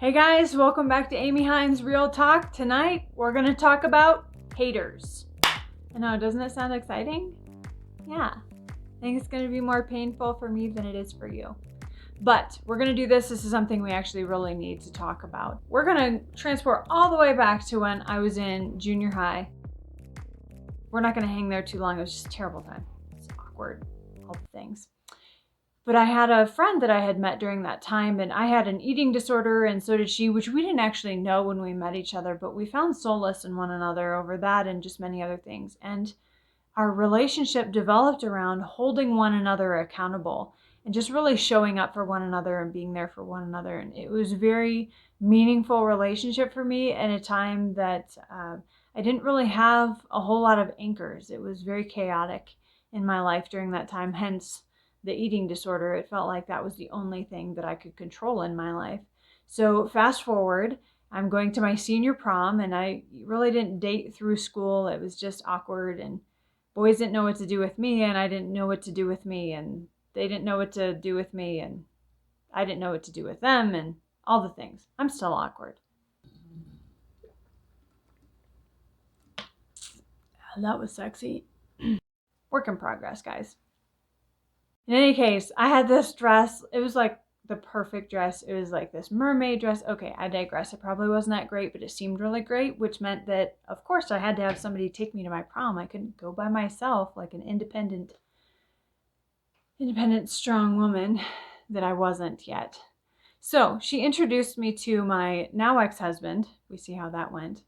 Hey guys, welcome back to Amy Hines Real Talk. Tonight we're going to talk about haters. I know, doesn't it sound exciting? Yeah, I think it's going to be more painful for me than it is for you. But we're going to do this. This is something we actually really need to talk about. We're going to transport all the way back to when I was in junior high. We're not going to hang there too long. It was just a terrible time. It's awkward, all the things. But I had a friend that I had met during that time, and I had an eating disorder, and so did she, which we didn't actually know when we met each other, but we found solace in one another over that and just many other things. And our relationship developed around holding one another accountable and just really showing up for one another and being there for one another. And it was a very meaningful relationship for me at a time that I didn't really have a whole lot of anchors. It was very chaotic in my life during that time, hence the eating disorder. It felt like that was the only thing that I could control in my life. So fast forward, I'm going to my senior prom, and I really didn't date through school. It was just awkward, and boys didn't know what to do with me, and I didn't know what to do with me, and they didn't know what to do with me, and I didn't know what to do with them, and all the things. I'm still awkward. That was sexy. Work in progress, guys. In any case, I had this dress. It was like the perfect dress. It was like this mermaid dress. Okay, I digress. It probably wasn't that great, but it seemed really great, which meant that, of course, I had to have somebody take me to my prom. I couldn't go by myself like an independent, strong woman that I wasn't yet. So she introduced me to my now ex-husband. We see how that went,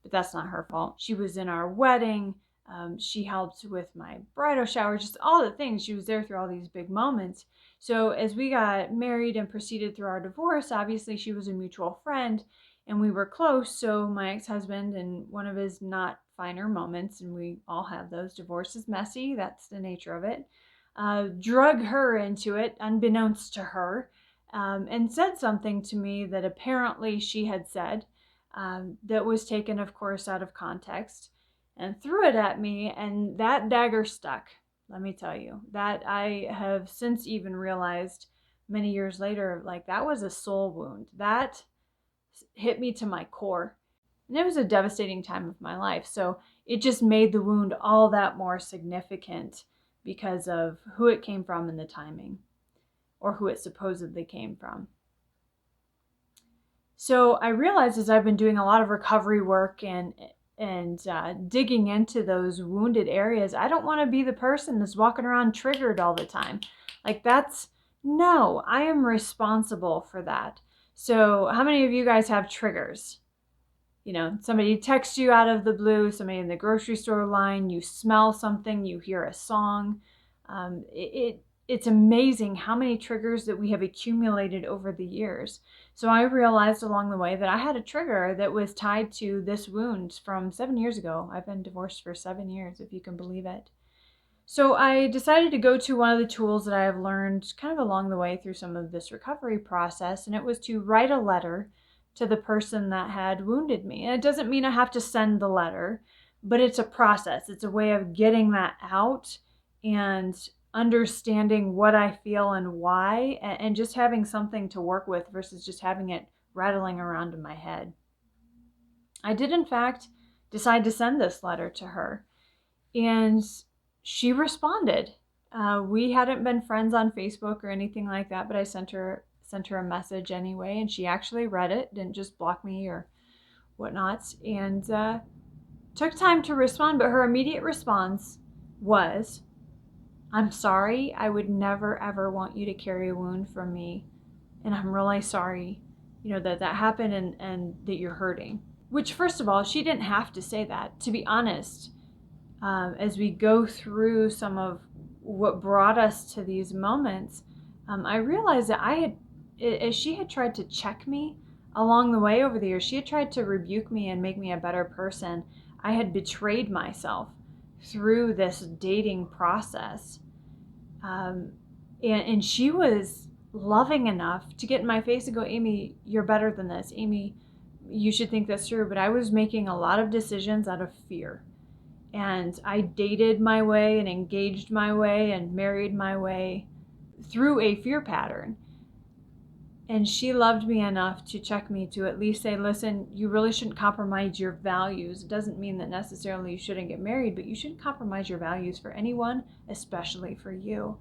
but that's not her fault. She was in our wedding. She helped with my bridal shower, just all the things. She was there through all these big moments. So as we got married and proceeded through our divorce, obviously she was a mutual friend and we were close. So my ex-husband, in one of his not finer moments, and we all have those, divorce is messy, that's the nature of it, drug her into it unbeknownst to her, and said something to me that apparently she had said, that was taken, of course, out of context, and threw it at me, and that dagger stuck. Let me tell you, that I have since even realized many years later, like, that was a soul wound. That hit me to my core. And it was a devastating time of my life. So it just made the wound all that more significant because of who it came from and the timing, or who it supposedly came from. So I realized, as I've been doing a lot of recovery work and digging into those wounded areas, I don't want to be the person that's walking around triggered all the time. Like, no, I am responsible for that. So how many of you guys have triggers? You know, somebody texts you out of the blue, somebody in the grocery store line, you smell something, you hear a song. It's amazing how many triggers that we have accumulated over the years. So I realized along the way that I had a trigger that was tied to this wound from 7 years ago. I've been divorced for 7 years, if you can believe it. So I decided to go to one of the tools that I have learned kind of along the way through some of this recovery process, and it was to write a letter to the person that had wounded me. And it doesn't mean I have to send the letter, but it's a process. It's a way of getting that out and understanding what I feel and why, and just having something to work with versus just having it rattling around in my head. I did, in fact, decide to send this letter to her, and she responded. We hadn't been friends on Facebook or anything like that, but I sent her a message anyway, and she actually read it, didn't just block me or whatnot, and took time to respond. But her immediate response was, "I'm sorry. I would never, ever want you to carry a wound from me, and I'm really sorry, that happened and that you're hurting." Which, first of all, she didn't have to say that. To be honest, as we go through some of what brought us to these moments, I realized that as she had tried to check me along the way over the years, she had tried to rebuke me and make me a better person. I had betrayed myself through this dating process. And she was loving enough to get in my face and go, "Amy, you're better than this. Amy, you should think this through." But I was making a lot of decisions out of fear. And I dated my way and engaged my way and married my way through a fear pattern. And she loved me enough to check me, to at least say, listen, you really shouldn't compromise your values. It doesn't mean that necessarily you shouldn't get married, but you shouldn't compromise your values for anyone, especially for you.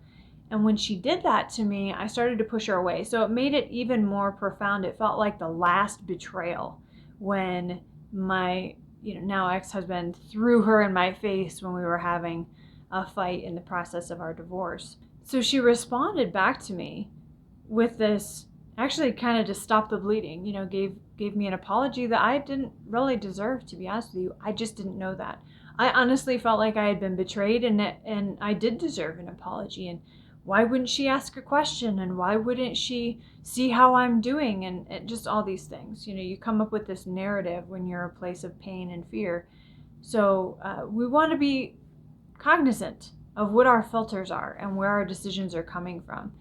And when she did that to me, I started to push her away. So it made it even more profound. It felt like the last betrayal when my now ex-husband threw her in my face when we were having a fight in the process of our divorce. So she responded back to me with this, actually kind of to stop the bleeding, gave me an apology that I didn't really deserve, to be honest with you. I just didn't know that. I honestly felt like I had been betrayed, and I did deserve an apology. And why wouldn't she ask a question? And why wouldn't she see how I'm doing? And just all these things. You come up with this narrative when you're a place of pain and fear. So we want to be cognizant of what our filters are and where our decisions are coming from.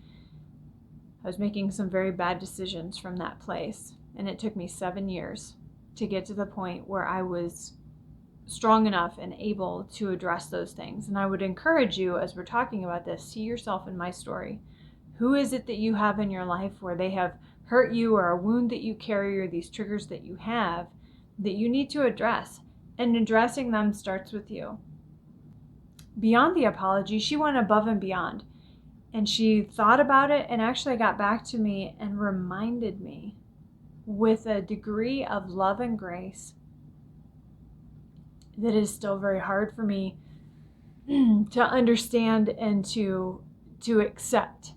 I was making some very bad decisions from that place, and it took me 7 years to get to the point where I was strong enough and able to address those things. And I would encourage you, as we're talking about this, see yourself in my story. Who is it that you have in your life where they have hurt you, or a wound that you carry, or these triggers that you have that you need to address? And addressing them starts with you. Beyond the apology, she went above and beyond. And she thought about it and actually got back to me and reminded me with a degree of love and grace that is still very hard for me to understand and to accept.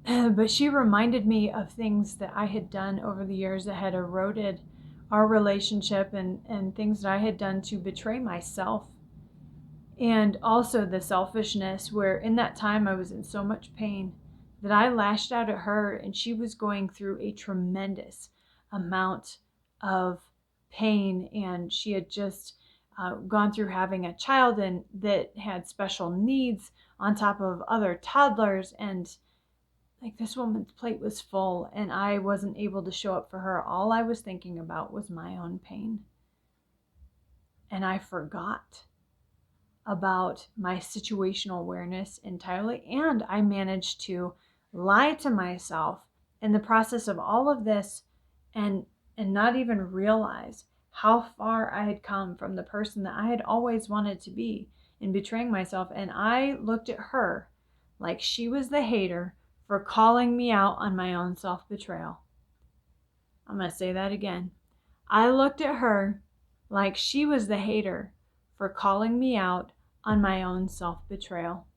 But she reminded me of things that I had done over the years that had eroded our relationship, and things that I had done to betray myself. And also the selfishness, where in that time I was in so much pain that I lashed out at her, and she was going through a tremendous amount of pain. And she had just gone through having a child and that had special needs on top of other toddlers. And like, this woman's plate was full, and I wasn't able to show up for her. All I was thinking about was my own pain. And I forgot about my situational awareness entirely, and I managed to lie to myself in the process of all of this, and not even realize how far I had come from the person that I had always wanted to be in betraying myself. And I looked at her like she was the hater for calling me out on my own self-betrayal. I'm going to say that again. I looked at her like she was the hater for calling me out on my own self-betrayal.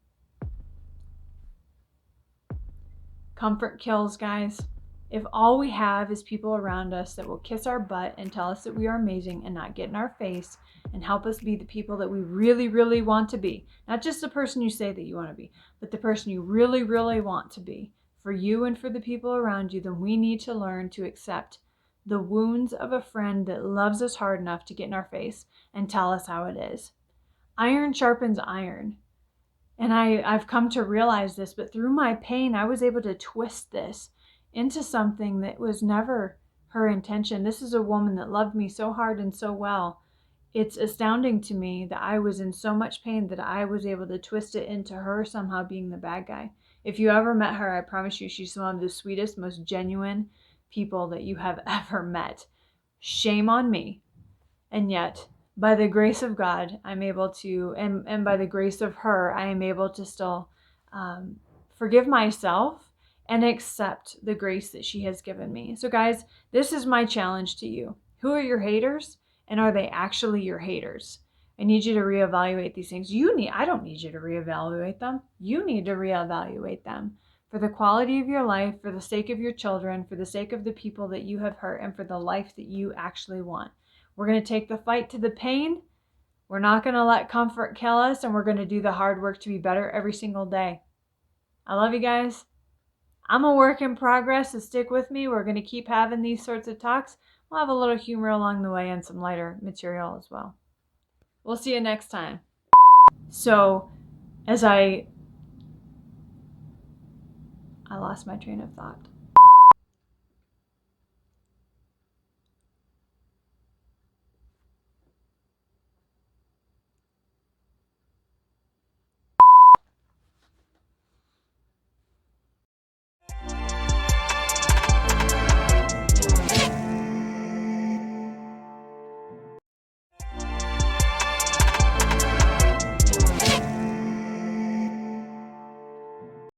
Comfort kills, guys. If all we have is people around us that will kiss our butt and tell us that we are amazing and not get in our face and help us be the people that we really, really want to be, not just the person you say that you want to be, but the person you really, really want to be, for you and for the people around you, then we need to learn to accept the wounds of a friend that loves us hard enough to get in our face and tell us how it is. Iron sharpens iron. And I've come to realize this, but through my pain, I was able to twist this into something that was never her intention. This is a woman that loved me so hard and so well. It's astounding to me that I was in so much pain that I was able to twist it into her somehow being the bad guy. If you ever met her, I promise you, she's one of the sweetest, most genuine people that you have ever met. Shame on me. And yet, by the grace of God, I'm able to, and by the grace of her, I am able to still forgive myself and accept the grace that she has given me. So guys, this is my challenge to you. Who are your haters, and are they actually your haters? I need you to reevaluate these things. I don't need you to reevaluate them. You need to reevaluate them for the quality of your life, for the sake of your children, for the sake of the people that you have hurt, and for the life that you actually want. We're going to take the fight to the pain. We're not going to let comfort kill us, and we're going to do the hard work to be better every single day. I love you guys. I'm a work in progress, so stick with me. We're going to keep having these sorts of talks. We'll have a little humor along the way and some lighter material as well. We'll see you next time. So, as I lost my train of thought.